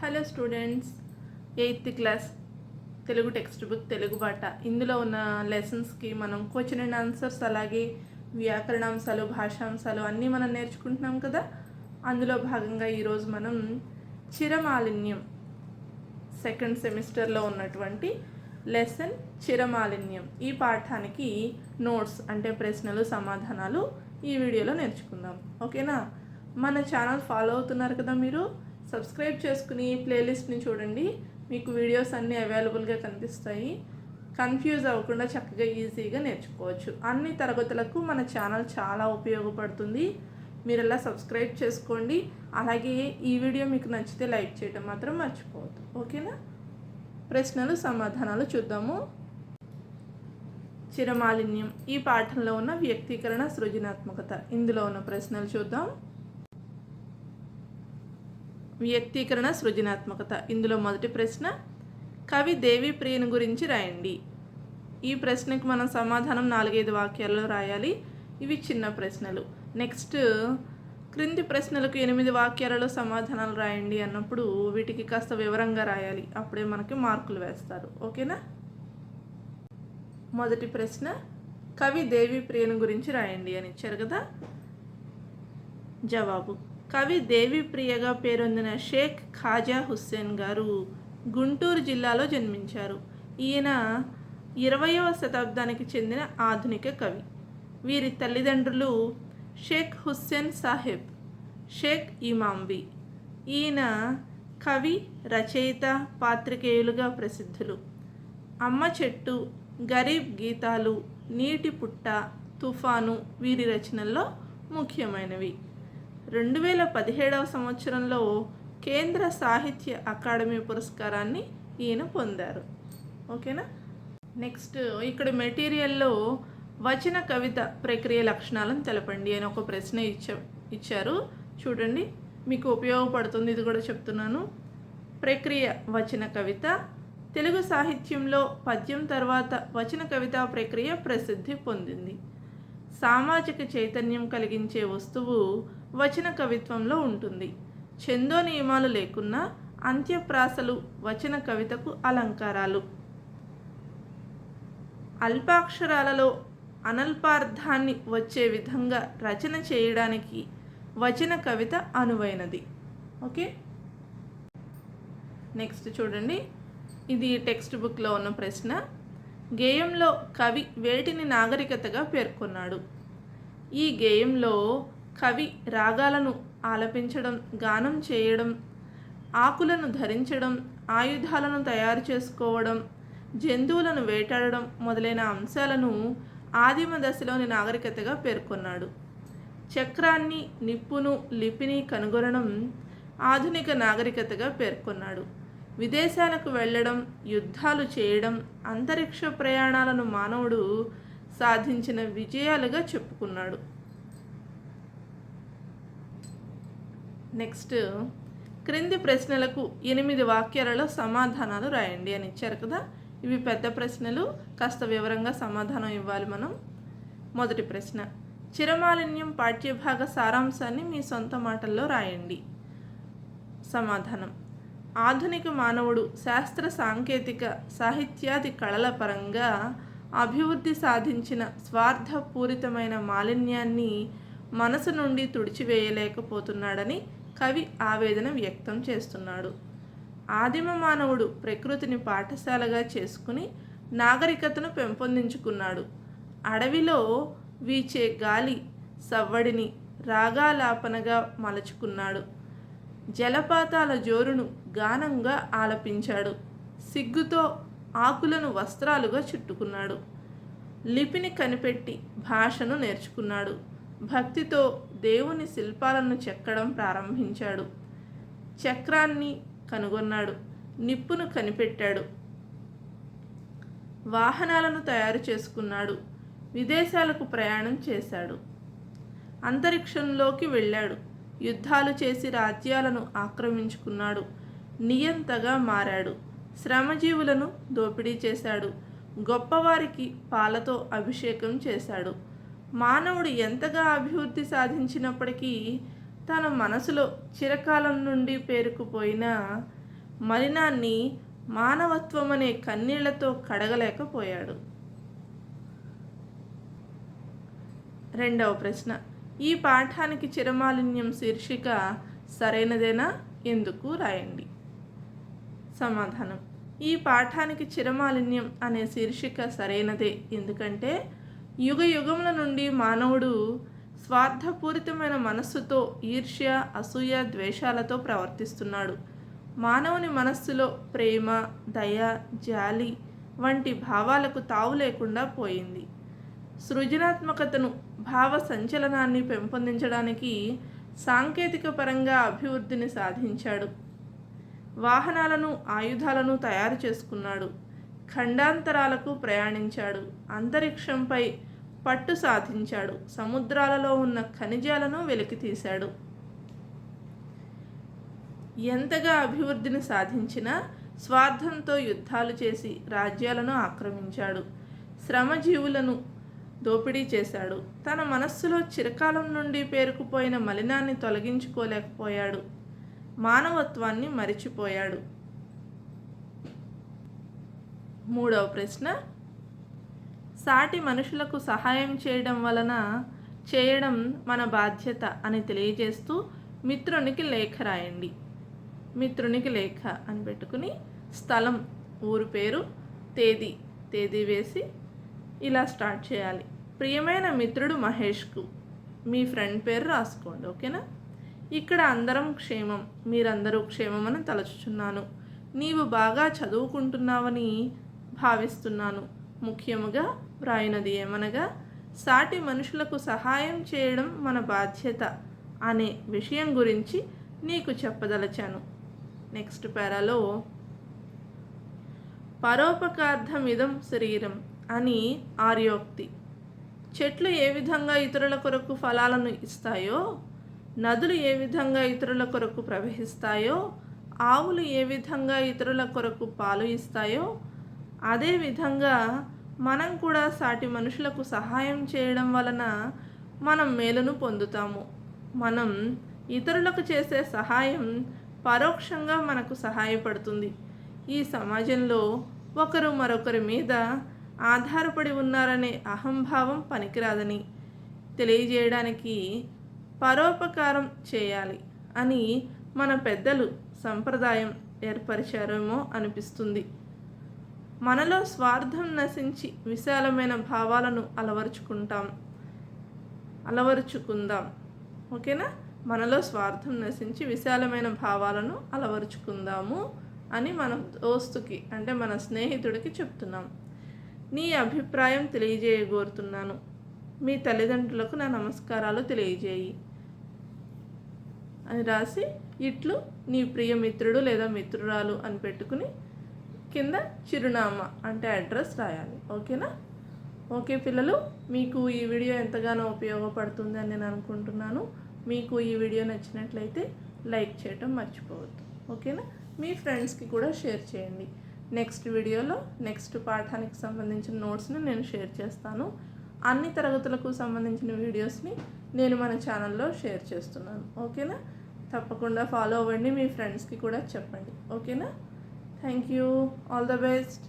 Hello students, 8th class Telugu text book Telugu బాట. ఇందులో ఉన్న లెసన్స్కి మనం క్వశ్చన్ అండ్ ఆన్సర్స్, అలాగే వ్యాకరణాంశాలు, భాషాంశాలు అన్నీ మనం నేర్చుకుంటున్నాం కదా. అందులో భాగంగా ఈరోజు మనం చిరమాలిన్యం సెకండ్ సెమిస్టర్లో ఉన్నటువంటి లెసన్ చిరమాలిన్యం ఈ పాఠానికి నోట్స్ అంటే ప్రశ్నలు, సమాధానాలు ఈ వీడియోలో నేర్చుకుందాం. ఓకేనా? మన ఛానల్ ఫాలో అవుతున్నారు కదా, మీరు సబ్స్క్రైబ్ చేసుకుని ప్లేలిస్ట్ని చూడండి. మీకు వీడియోస్ అన్నీ అవైలబుల్గా కనిపిస్తాయి. కన్ఫ్యూజ్ అవ్వకుండా చక్కగా ఈజీగా నేర్చుకోవచ్చు. అన్ని తరగతులకు మన ఛానల్ చాలా ఉపయోగపడుతుంది. మీరు అలా సబ్స్క్రైబ్ చేసుకోండి. అలాగే ఈ వీడియో మీకు నచ్చితే లైక్ చేయడం మాత్రం మర్చిపోవద్దు. ఓకేనా? ప్రశ్నలు, సమాధానాలు చూద్దాము. చిరమాలిన్యం ఈ పాఠంలో ఉన్న వ్యక్తీకరణ, సృజనాత్మకత. ఇందులో ఉన్న ప్రశ్నలు చూద్దాం. వ్యక్తీకరణ, సృజనాత్మకత. ఇందులో మొదటి ప్రశ్న, కవి దేవిప్రియను గురించి రాయండి. ఈ ప్రశ్నకు మనం సమాధానం 4-5 వాక్యాలలో రాయాలి. ఇవి చిన్న ప్రశ్నలు. నెక్స్ట్, క్రింది ప్రశ్నలకు 8 వాక్యాలలో సమాధానాలు రాయండి అన్నప్పుడు వీటికి కాస్త వివరంగా రాయాలి. అప్పుడే మనకి మార్కులు వేస్తారు. ఓకేనా? మొదటి ప్రశ్న, కవి దేవిప్రియను గురించి రాయండి అని ఇచ్చారు కదా. జవాబు, కవి దేవిప్రియగా పేరొందిన షేక్ ఖాజా హుస్సేన్ గారు గుంటూరు జిల్లాలో జన్మించారు. ఈయన 20వ శతాబ్దానికి చెందిన ఆధునిక కవి. వీరి తల్లిదండ్రులు షేక్ హుస్సేన్ సాహెబ్, షేక్ ఇమాంబి. ఈయన కవి, రచయిత, పాత్రికేయులుగా ప్రసిద్ధులు. అమ్మ చెట్టు, గరీబ్ గీతాలు, నీటి పుట్ట, తుఫాను వీరి రచనల్లో ముఖ్యమైనవి. 2017వ సంవత్సరంలో కేంద్ర సాహిత్య అకాడమీ పురస్కారాన్ని ఈయన పొందారు. ఓకేనా? నెక్స్ట్, ఇక్కడ మెటీరియల్లో వచన కవిత ప్రక్రియ లక్షణాలను తెలపండి అని ఒక ప్రశ్న ఇచ్చారు. చూడండి, మీకు ఉపయోగపడుతుంది. ఇది కూడా చెప్తున్నాను. ప్రక్రియ వచన కవిత. తెలుగు సాహిత్యంలో పద్యం తర్వాత వచన కవితా ప్రక్రియ ప్రసిద్ధి పొందింది. సామాజిక చైతన్యం కలిగించే వస్తువు వచన కవిత్వంలో ఉంటుంది. ఛందో నియమాలు లేకున్నా అంత్యప్రాసలు వచన కవితకు అలంకారాలు. అల్పాక్షరాలలో అనల్పార్థాన్ని వచ్చే విధంగా రచన చేయడానికి వచన కవిత అనువైనది. ఓకే, నెక్స్ట్ చూడండి. ఇది టెక్స్ట్ బుక్లో ఉన్న ప్రశ్న. గేయంలో కవి వేటిని నాగరికతగా పేర్కొన్నాడు? ఈ గేయంలో కవి రాగాలను ఆలపించడం, గానం చేయడం, ఆకులను ధరించడం, ఆయుధాలను తయారు చేసుకోవడం, జంతువులను వేటాడడం మొదలైన అంశాలను ఆదిమ దశలోని నాగరికతగా పేర్కొన్నాడు. చక్రాన్ని, నిప్పును, లిపిని కనుగొనడం ఆధునిక నాగరికతగా పేర్కొన్నాడు. విదేశాలకు వెళ్ళడం, యుద్ధాలు చేయడం, అంతరిక్ష ప్రయాణాలను మానవుడు సాధించిన విజయాలుగా చెప్పుకున్నాడు. నెక్స్ట్, క్రింది ప్రశ్నలకు 8 వాక్యాలలో సమాధానాలు రాయండి అని ఇచ్చారు కదా. ఇవి పెద్ద ప్రశ్నలు, కాస్త వివరంగా సమాధానం ఇవ్వాలి మనం. మొదటి ప్రశ్న, చిరమాలిన్యం పాఠ్యభాగ సారాంశాన్ని మీ సొంత మాటల్లో రాయండి. సమాధానం, ఆధునిక మానవుడు శాస్త్ర, సాంకేతిక, సాహిత్యాది కళల పరంగా అభివృద్ధి సాధించిన స్వార్థపూరితమైన మాలిన్యాన్ని మనసు నుండి తుడిచివేయలేకపోతున్నాడని కవి ఆవేదన వ్యక్తం చేస్తున్నాడు. ఆదిమ మానవుడు ప్రకృతిని పాఠశాలగా చేసుకుని నాగరికతను పెంపొందించుకున్నాడు. అడవిలో వీచే గాలి సవ్వడిని రాగాలాపనగా మలచుకున్నాడు. జలపాతాల జోరును గానంగా ఆలపించాడు. సిగ్గుతో ఆకులను వస్త్రాలుగా చుట్టుకున్నాడు. లిపిని కనిపెట్టి భాషను నేర్చుకున్నాడు. భక్తితో దేవుని శిల్పాలను చెక్కడం ప్రారంభించాడు. చక్రాన్ని కనుగొన్నాడు. నిప్పును కనిపెట్టాడు. వాహనాలను తయారు చేసుకున్నాడు. విదేశాలకు ప్రయాణం చేశాడు. అంతరిక్షంలోకి వెళ్ళాడు. యుద్ధాలు చేసి రాజ్యాలను ఆక్రమించుకున్నాడు. నియంతగా మారాడు. శ్రమజీవులను దోపిడీ చేశాడు. గొప్పవారికి పాలతో అభిషేకం చేశాడు. మానవుడు ఎంతగా అభివృద్ధి సాధించినప్పటికీ తన మనసులో చిరకాలం నుండి పేరుకుపోయిన మలినాన్ని మానవత్వం అనే కన్నీళ్లతో కడగలేకపోయాడు. రెండవ ప్రశ్న, ఈ పాఠానికి చిరమాలిన్యం శీర్షిక సరైనదేనా? ఎందుకు? రాయండి. సమాధానం, ఈ పాఠానికి చిరమాలిన్యం అనే శీర్షిక సరైనదే. ఎందుకంటే యుగ యుగముల నుండి మానవుడు స్వార్థపూరితమైన మనస్సుతో ఈర్ష్య, అసూయ, ద్వేషాలతో ప్రవర్తిస్తున్నాడు. మానవుని మనస్సులో ప్రేమ, దయ, జాలి వంటి భావాలకు తావు లేకుండా పోయింది. సృజనాత్మకతను, భావ సంచలనాన్ని పెంపొందించడానికి సాంకేతిక పరంగా అభివృద్ధిని సాధించాడు. వాహనాలను, ఆయుధాలను తయారు చేసుకున్నాడు. ఖండాంతరాలకు ప్రయాణించాడు. అంతరిక్షంపై పట్టు సాధించాడు. సముద్రాలలో ఉన్న ఖనిజాలను వెలికితీశాడు. ఎంతగా అభివృద్ధిని సాధించినా స్వార్థంతో యుద్ధాలు చేసి రాజ్యాలను ఆక్రమించాడు. శ్రమజీవులను దోపిడీ చేశాడు. తన మనస్సులో చిరకాలం నుండి పేరుకుపోయిన మలినాన్ని తొలగించుకోలేకపోయాడు. మానవత్వాన్ని మరిచిపోయాడు. మూడవ ప్రశ్న, సాటి మనుషులకు సహాయం చేయడం మన బాధ్యత అని తెలియజేస్తూ మిత్రునికి లేఖ రాయండి. మిత్రునికి లేఖ అని పెట్టుకుని స్థలం, ఊరు పేరు, తేదీ వేసి ఇలా స్టార్ట్ చేయాలి. ప్రియమైన మిత్రుడు మహేష్కు, మీ ఫ్రెండ్ పేరు రాసుకోండి. ఓకేనా? ఇక్కడ అందరం క్షేమం, మీరందరూ క్షేమమని తలచుచున్నాను. నీవు బాగా చదువుకుంటున్నావని భావిస్తున్నాను. ముఖ్యముగా వ్రాయినది ఏమనగా, సాటి మనుషులకు సహాయం చేయడం మన బాధ్యత అనే విషయం గురించి నీకు చెప్పదలచాను. నెక్స్ట్ పారాలో పరోపకార్థమిదం శరీరం అని ఆర్యోక్తి. చెట్లు ఏ విధంగా ఇతరుల కొరకు ఫలాలను ఇస్తాయో, నదులు ఏ విధంగా ఇతరుల కొరకు ప్రవహిస్తాయో, ఆవులు ఏ విధంగా ఇతరుల కొరకు పాలు ఇస్తాయో, అదేవిధంగా మనం కూడా సాటి మనుషులకు సహాయం చేయడం వలన మనం మేలును పొందుతాము. మనం ఇతరులకు చేసే సహాయం పరోక్షంగా మనకు సహాయపడుతుంది. ఈ సమాజంలో ఒకరు మరొకరి మీద ఆధారపడి ఉన్నారనే అహంభావం పనికిరాదని తెలియజేయడానికి పరోపకారం చేయాలి అని మన పెద్దలు సంప్రదాయం ఏర్పరిచారేమో అనిపిస్తుంది. మనలో స్వార్థం నశించి విశాలమైన భావాలను అలవరుచుకుందాం. ఓకేనా? మనలో స్వార్థం నశించి విశాలమైన భావాలను అలవరుచుకుందాము అని మన దోస్తుకి, అంటే మన స్నేహితుడికి చెప్తున్నాం. నీ అభిప్రాయం తెలియజేయగోరుతున్నాను. మీ తల్లిదండ్రులకు నా నమస్కారాలు తెలియజేయి అని రాసి, ఇట్లు నీ ప్రియ మిత్రుడు లేదా మిత్రురాలు అని పెట్టుకుని కింద చిరునామా అంటే అడ్రస్ రాయాలి. ఓకేనా? ఓకే పిల్లలు, మీకు ఈ వీడియో ఎంతగానో ఉపయోగపడుతుంది అని నేను అనుకుంటున్నాను. మీకు ఈ వీడియో నచ్చినట్లయితే లైక్ చేయటం మర్చిపోవద్దు. ఓకేనా? మీ ఫ్రెండ్స్కి కూడా షేర్ చేయండి. నెక్స్ట్ వీడియోలో నెక్స్ట్ పాఠానికి సంబంధించిన నోట్స్ని నేను షేర్ చేస్తాను. అన్ని తరగతులకు సంబంధించిన వీడియోస్ని నేను మన ఛానల్లో షేర్ చేస్తున్నాను. ఓకేనా? తప్పకుండా ఫాలో అవ్వండి. మీ ఫ్రెండ్స్కి కూడా చెప్పండి. ఓకేనా? Thank you. All the best.